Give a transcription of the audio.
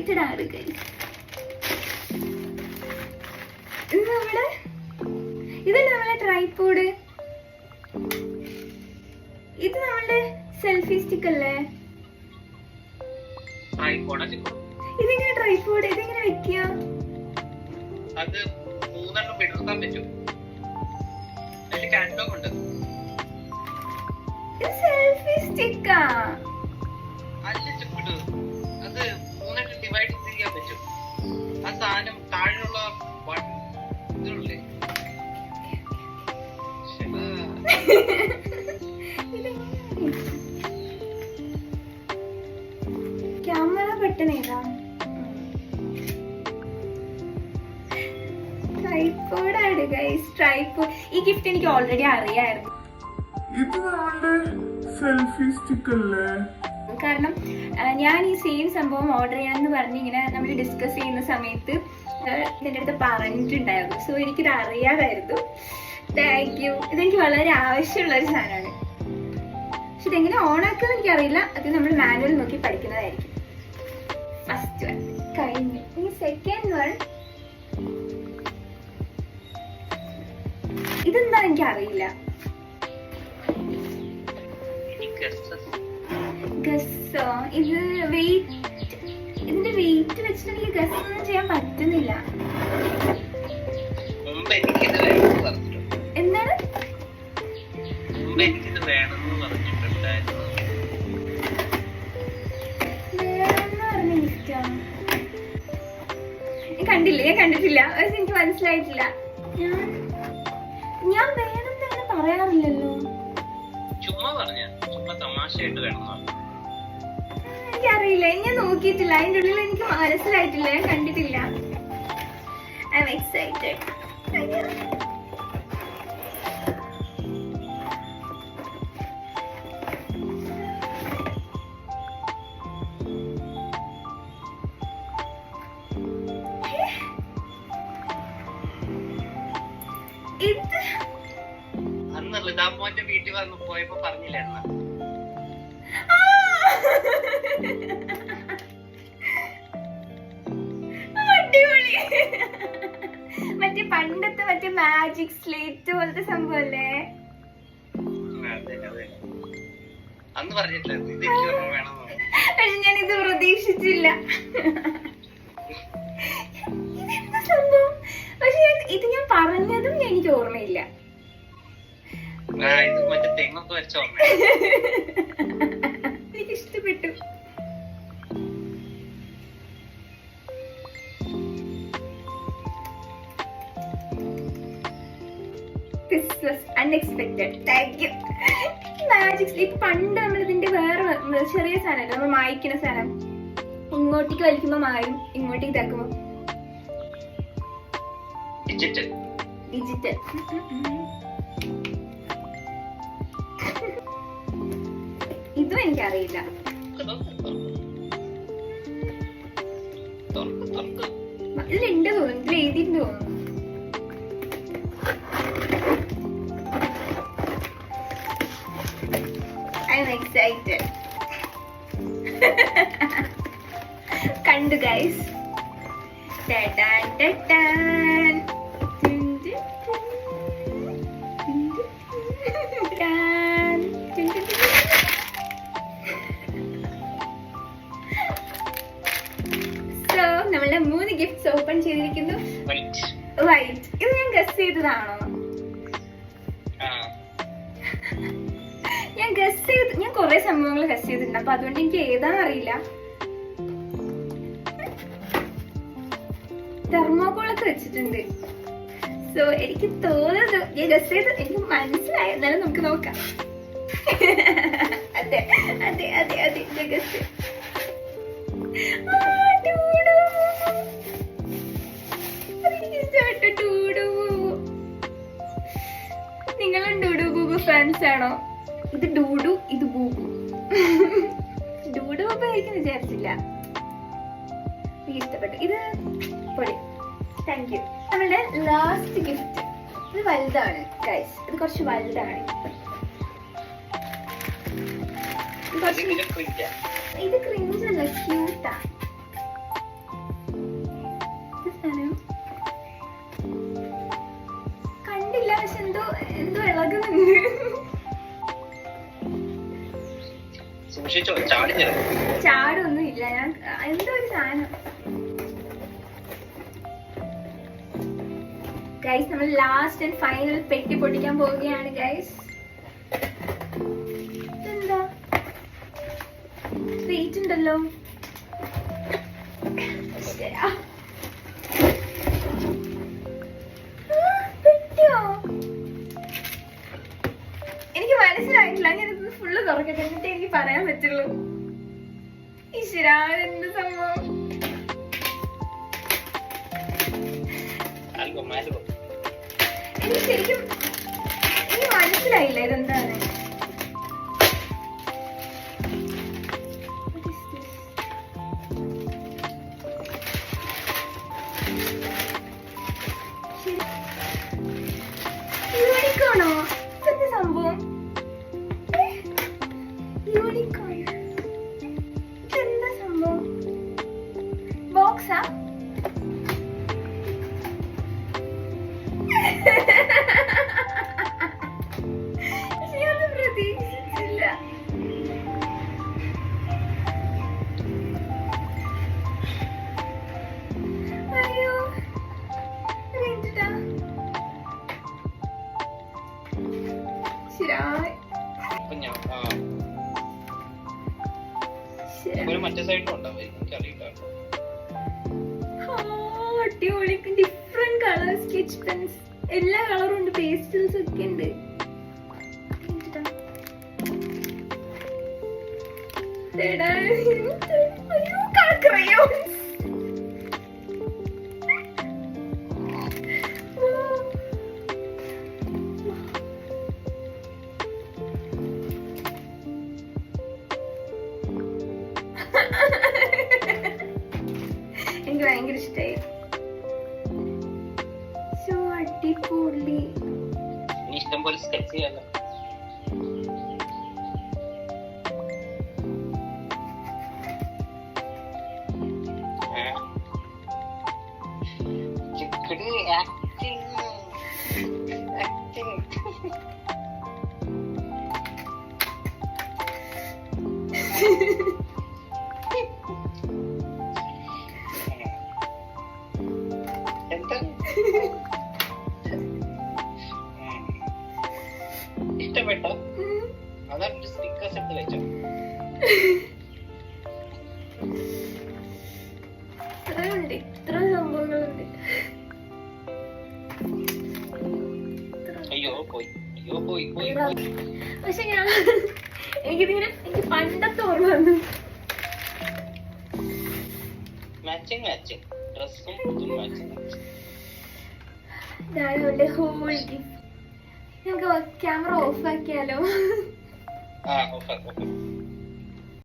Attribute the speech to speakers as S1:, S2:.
S1: Excited ആണ് guys. ഇതല്ലേ നമ്മളെ ട്രൈപോഡ്. ഇത് നമ്മളുടെ സെൽഫി സ്റ്റിക്ക് അല്ലേ? ഇതെങ്ങനെ ട്രൈപോഡ്? ഇതെങ്ങനെ വെക്കുക? സെൽഫി സ്റ്റിക്കാ? ക്യാമറ ബട്ടൺ ഏതാ? ട്രൈപോഡാണ് ഗൈസ്, ട്രൈപോഡ്. ഈ ഗിഫ്റ്റ് എനിക്ക് ഓൾറെഡി അറിയായിരുന്നു.
S2: ഇത് നമ്മളുടെ സെൽഫി സ്റ്റിക്ക് അല്ലേ?
S1: കാരണം ഞാൻ ഈ സെയിം സംഭവം ഓർഡർ ചെയ്യാന്ന് പറഞ്ഞ് ഇങ്ങനെ നമ്മൾ ഡിസ്കസ് ചെയ്യുന്ന സമയത്ത് ഇതിൻ്റെ അടുത്ത് പറഞ്ഞിട്ടുണ്ടായിരുന്നു. സോ എനിക്കിത് അറിയാതായിരുന്നു. Thank you. ഇതെനിക്ക് വളരെ ആവശ്യമുള്ള ഒരു സാധനമാണ്. പക്ഷെ ഇതെങ്ങനെ ഓണാക്കുന്നത് എനിക്കറിയില്ല. അത് നമ്മൾ മാനുവൽ നോക്കി പഠിക്കുന്നതായിരിക്കും. ഫസ്റ്റ് വൺ കഴിഞ്ഞു. ഇനി സെക്കൻഡ് വൺ ഇതെന്താ എനിക്കറിയില്ല. ഗസ്സോ? ഇത് വെയിറ്റ്, ഇതിന്റെ വെയിറ്റ് വെച്ചിട്ട് എനിക്ക് ഗസ് ഒന്നും ചെയ്യാൻ പറ്റുന്നില്ല. എന്താണ് വേണമെന്ന് പറഞ്ഞ ഗിഫ്റ്റാ? ഞാൻ കണ്ടിട്ടില്ല. എനിക്ക് മനസ്സിലായിട്ടില്ല. ഞാൻ വേണമെന്ന് അങ്ങനെ പറയാറില്ലല്ലോ. എനിക്കറിയില്ല, ഞാൻ നോക്കിയിട്ടില്ല. അതിൻ്റെ ഉള്ളിൽ എനിക്ക് മനസ്സിലായിട്ടില്ല, ഞാൻ കണ്ടിട്ടില്ല. I am excited.
S3: വീട്ടിൽ വന്ന് പോയപ്പോ പറഞ്ഞില്ലായിരുന്നു?
S1: അടിപൊളി. മറ്റേ പണ്ടത്തെ മറ്റേ മാജിക് സ്ലേറ്റ് പോലത്തെ സംഭവം അല്ലേ?
S3: അന്ന് പറഞ്ഞിട്ടില്ല.
S1: പക്ഷെ ഞാൻ ഇത് പ്രതീക്ഷിച്ചില്ല. ഇതെന്താ സംഭവം? പക്ഷെ ഇത് ഞാൻ പറഞ്ഞതും എനിക്ക് ഓർമ്മയില്ല. എനിക്ക് ഇഷ്ടപ്പെട്ടു. Unexpected. Thank you. Magic sleep പണ്ട് നമ്മൾ ഇതിന്റെ വേറെ ചെറിയ സാധനം നമ്മൾ മായ്ക്കുന്ന സാധനം ഇങ്ങോട്ടേക്ക് വലിക്കുമ്പോ മായും, ഇങ്ങോട്ടേക്ക് തക്കുമ്പോ ഡിജിറ്റൽ. ഇതും എനിക്കറിയില്ല. ഇതിലുണ്ട് തോന്നുന്നു, ഇതിൽ എഴുതിയിട്ട് തോന്നുന്നു. I am excited. കണ്ടു ഗൈസ്. നമ്മളുടെ 3 ഗിഫ്റ്റ്സ് ഓപ്പൺ ചെയ്തിരിക്കുന്നു. വൈറ്റ്. ഇത് ഞാൻ ഗസ് ചെയ്തതാണോ? ഞാൻ കുറെ സംഭവങ്ങൾ ഗസ് ചെയ്തിട്ടുണ്ട്. അപ്പൊ അതുകൊണ്ട് എനിക്ക് ഏതാന്ന് അറിയില്ല. തെർമോകോളൊക്കെ വെച്ചിട്ടുണ്ട്. സോ എനിക്ക് തോന്നുന്നത് ഞാൻ ഗസ് ചെയ്ത് എനിക്ക് മനസ്സിലായി. എന്നാലും നമുക്ക് നോക്കാം. അതെ അതെ അതെ അതെ ഗസ്. നിങ്ങളും ഡൂഡു ബൂബു ഫാൻസ് ആണോ? ഇത് ഡൂഡു, ഇത് ബൂബു. ഡൂഡു ബൂബു ആയിരിക്കും വിചാരിച്ചില്ല. എനിക്ക് ഇഷ്ടപ്പെട്ടു. ഇത് പൊളി. Thank you. നമ്മളുടെ ലാസ്റ്റ് ഗിഫ്റ്റ്. ഇത് വലുതാണ് ഗൈസ്. ഇത് കുറച്ച് വലുതാണ്. ഇത് ക്രിഞ്ച് അല്ല, ക്യൂട്ടാ. എന്തോ ഇളകുന്നുണ്ട്.
S3: സൂക്ഷിച്ചോ, ചാടിഞ്ഞത്.
S1: ചാടൊന്നും ഇല്ല. ഞാൻ എന്തോ ഒരു സാധനം. ഗൈസ്, നമ്മൾ ലാസ്റ്റ് ആൻഡ് ഫൈനൽ പെട്ടി പൊട്ടിക്കാൻ പോവുകയാണ് ഗൈസ്. എന്താ വെയിറ്റ് ഉണ്ടല്ലോ. ശരിയാ. പെട്ടിയോ? എനിക്ക് മനസ്സിലായിട്ടില്ല. ഞാനിത് ഫുള്ള് തുറക്കട്ടെ, എന്നിട്ട് എനിക്ക് പറയാൻ പറ്റുള്ളൂ. ഈശ്വരാ, എന്ത് സംഭവം. എനിക്ക് ശരിക്കും എനിക്ക് മനസ്സിലായില്ല ഇതെന്താണ്. യൂണിക്കോണോ? ഇതെന്ത് സംഭവം? യൂണിക്കോൺ. ഇതെന്താ സംഭവം? ബോക്സാ? ഞാനത് പ്രതീക്ഷിച്ചില്ല. അയ്യോ, വേണ്ടിട്ടാ. ശരിയായി.
S3: മറ്റേ സൈഡിലും ഉണ്ടാവും, എനിക്കറിയില്ല.
S1: അടിപൊളി. ഡിഫറെന്റ് കളർ സ്കെച്ച് പെൻസ്, എല്ലാ കളറും ഉണ്ട്. പേസ്റ്റൽസ് ഒക്കെ ഉണ്ട്. എനിക്ക് ഭയങ്കര ഇഷ്ടമായി. അടിപൊളി.
S3: ഇനി ഇഷ്ടം പോലെ സ്കെച്ച് ചെയ്യാലോ. ഇഷ്ടപ്പെട്ടോ? അതാണ് സ്റ്റിക്കേഴ്സ് എടുത്ത് വെച്ചോ.
S1: ഇത്രയുണ്ട്, ഇത്ര സംഭവങ്ങളുണ്ട്.
S3: അയ്യോ പോയി, അയ്യോ പോയി പോയി.
S1: പക്ഷെ ഞാൻ എനിക്ക് പണ്ടത്തെ ഓർമ്മ വന്നു.
S3: മാച്ചിങ് മാച്ചിങ് ഡ്രസ്സും ഇതും മാച്ചിങ്.
S1: ഇതാണ് ഹോൾ ഗിഫ്റ്റ്. നമുക്ക് ക്യാമറ ഓഫ് ആക്കിയാലോ?
S3: ഓഫ് ആക്കാം.